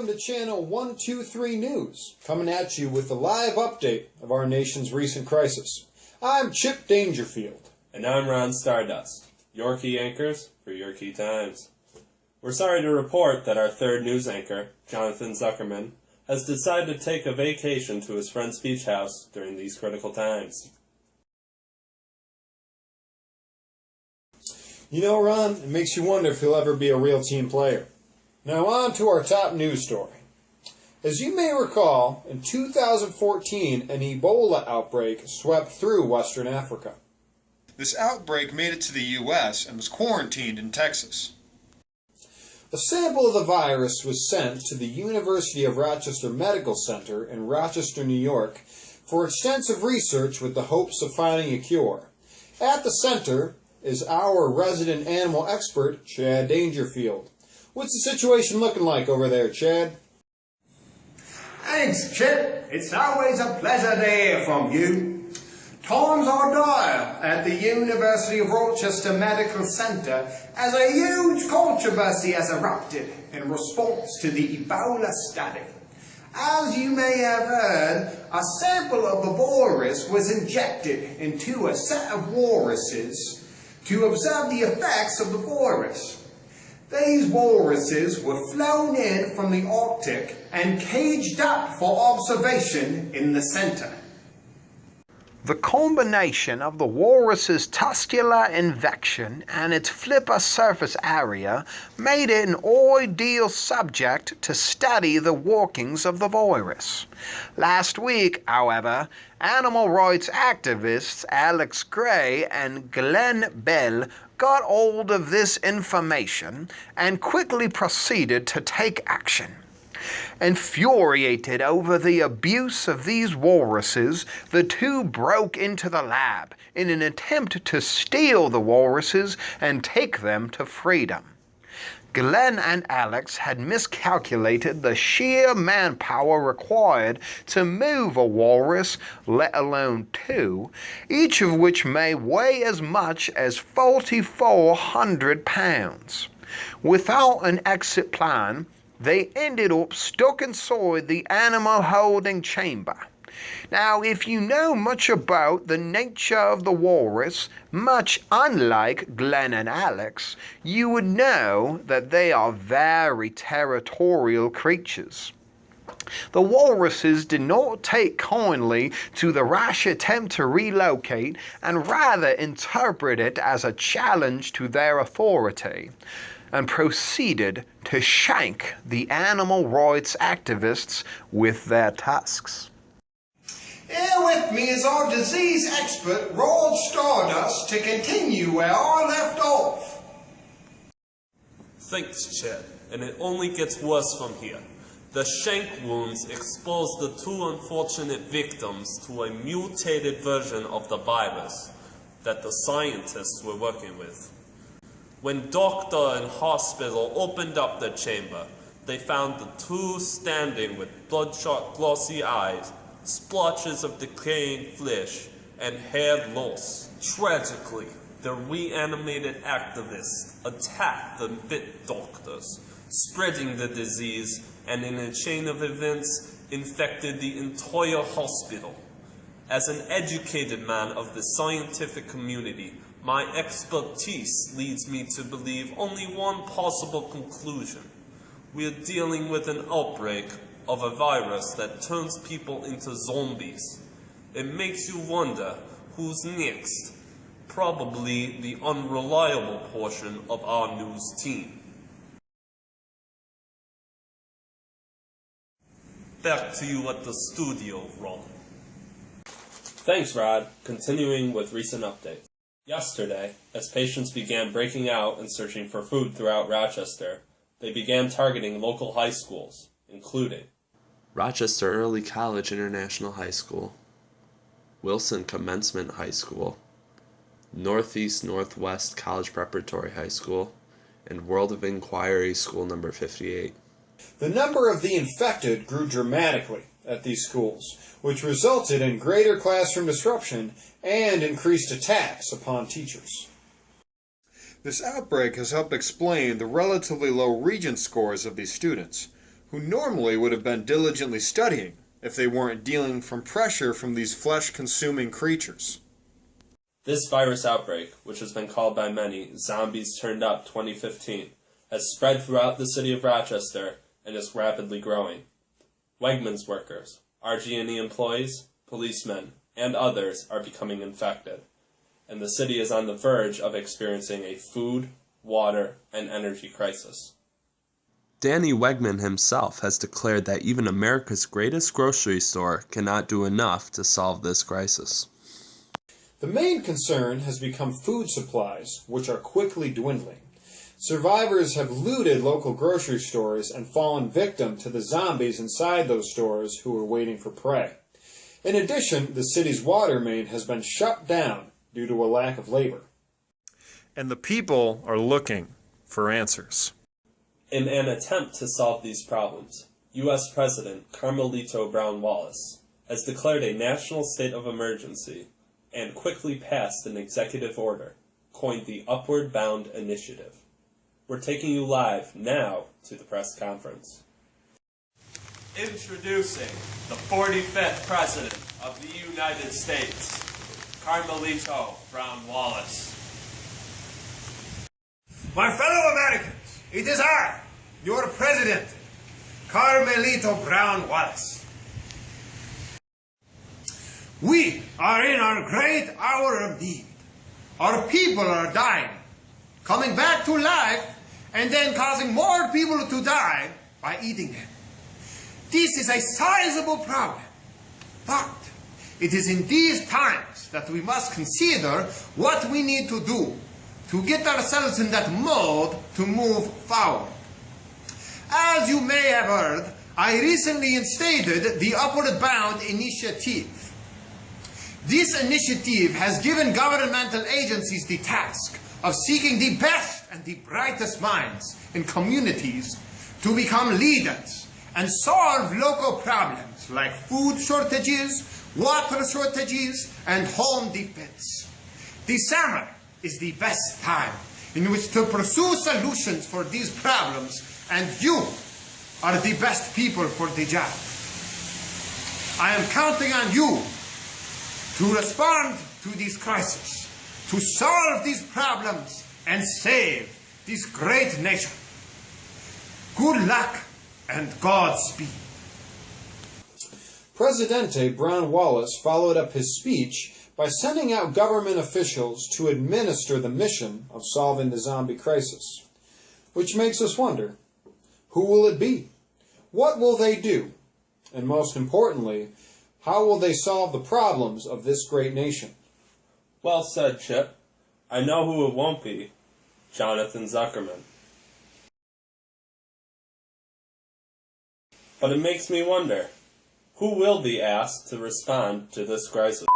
Welcome to Channel 123 News, coming at you with a live update of our nation's recent crisis. I'm Chip Dangerfield. And I'm Ron Stardust, your key anchors for your key times. We're sorry to report that our third news anchor, Jonathan Zuckerman, has decided to take a vacation to his friend's beach house during these critical times. You know, Ron, it makes you wonder if he'll ever be a real team player. Now on to our top news story. As you may recall, in 2014, an Ebola outbreak swept through Western Africa. This outbreak made it to the U.S. and was quarantined in Texas. A sample of the virus was sent to the University of Rochester Medical Center in Rochester, New York, for extensive research with the hopes of finding a cure. At the center is our resident animal expert, Chad Dangerfield. What's the situation looking like over there, Chad? Thanks, Chip. It's always a pleasure to hear from you. Times are dire at the University of Rochester Medical Center as a huge controversy has erupted in response to the Ebola study. As you may have heard, a sample of the virus was injected into a set of walruses to observe the effects of the virus. These walruses were flown in from the Arctic and caged up for observation in the center. The combination of the walrus's tuscular infection and its flipper surface area made it an ideal subject to study the workings of the virus. Last week, however, animal rights activists Alex Gray and Glenn Bell got hold of this information and quickly proceeded to take action. Infuriated over the abuse of these walruses, the two broke into the lab in an attempt to steal the walruses and take them to freedom. Glenn and Alex had miscalculated the sheer manpower required to move a walrus, let alone two, each of which may weigh as much as 4,400 pounds. Without an exit plan, they ended up stuck inside the animal holding chamber. Now, if you know much about the nature of the walrus, much unlike Glenn and Alex, you would know that they are very territorial creatures. The walruses did not take kindly to the rash attempt to relocate and rather interpret it as a challenge to their authority, and proceeded to shank the animal rights activists with their tusks. Here with me is our disease expert, Rod Stardust, to continue where I left off. Thanks, Chad, and it only gets worse from here. The shank wounds exposed the two unfortunate victims to a mutated version of the virus that the scientists were working with. When doctor and hospital opened up the chamber, they found the two standing with bloodshot glossy eyes, splotches of decaying flesh, and hair loss. Tragically, the reanimated activists attacked the bit doctors, spreading the disease, and in a chain of events, infected the entire hospital. As an educated man of the scientific community, my expertise leads me to believe only one possible conclusion. We are dealing with an outbreak of a virus that turns people into zombies. It makes you wonder who's next. Probably the unreliable portion of our news team. Back to you at the studio, Ron. Thanks, Rod. Continuing with recent updates. Yesterday, as patients began breaking out and searching for food throughout Rochester, they began targeting local high schools, including Rochester Early College International High School, Wilson Commencement High School, Northeast Northwest College Preparatory High School, and World of Inquiry School number 58. The number of the infected grew dramatically at these schools, which resulted in greater classroom disruption and increased attacks upon teachers. This outbreak has helped explain the relatively low Regents scores of these students, who normally would have been diligently studying if they weren't dealing from pressure from these flesh-consuming creatures. This virus outbreak, which has been called by many Zombies Turned Up 2015, has spread throughout the city of Rochester and is rapidly growing. Wegmans workers, RG&E employees, policemen, and others are becoming infected, and the city is on the verge of experiencing a food, water, and energy crisis. Danny Wegman himself has declared that even America's greatest grocery store cannot do enough to solve this crisis. The main concern has become food supplies, which are quickly dwindling. Survivors have looted local grocery stores and fallen victim to the zombies inside those stores who are waiting for prey. In addition, the city's water main has been shut down due to a lack of labor. And the people are looking for answers. In an attempt to solve these problems, U.S. President Carmelito Brown Wallace has declared a national state of emergency and quickly passed an executive order, coined the Upward Bound Initiative. We're taking you live now to the press conference. Introducing the 45th President of the United States, Carmelito Brown Wallace. My fellow Americans, it is I, your President, Carmelito Brown Wallace. We are in our great hour of need. Our people are dying, coming back to life, and then causing more people to die by eating them. This is a sizable problem, but it is in these times that we must consider what we need to do to get ourselves in that mode to move forward. As you may have heard, I recently instated the Upward Bound Initiative. This initiative has given governmental agencies the task of seeking the best and the brightest minds in communities to become leaders and solve local problems like food shortages, water shortages, and home defense. The summer is the best time in which to pursue solutions for these problems, and you are the best people for the job. I am counting on you to respond to this crisis, to solve these problems and save this great nation. Good luck and Godspeed. Presidente Brown Wallace followed up his speech by sending out government officials to administer the mission of solving the zombie crisis. Which makes us wonder, who will it be? What will they do? And most importantly, how will they solve the problems of this great nation? Well said, Chip. I know who it won't be. Jonathan Zuckerman. But it makes me wonder, who will be asked to respond to this crisis?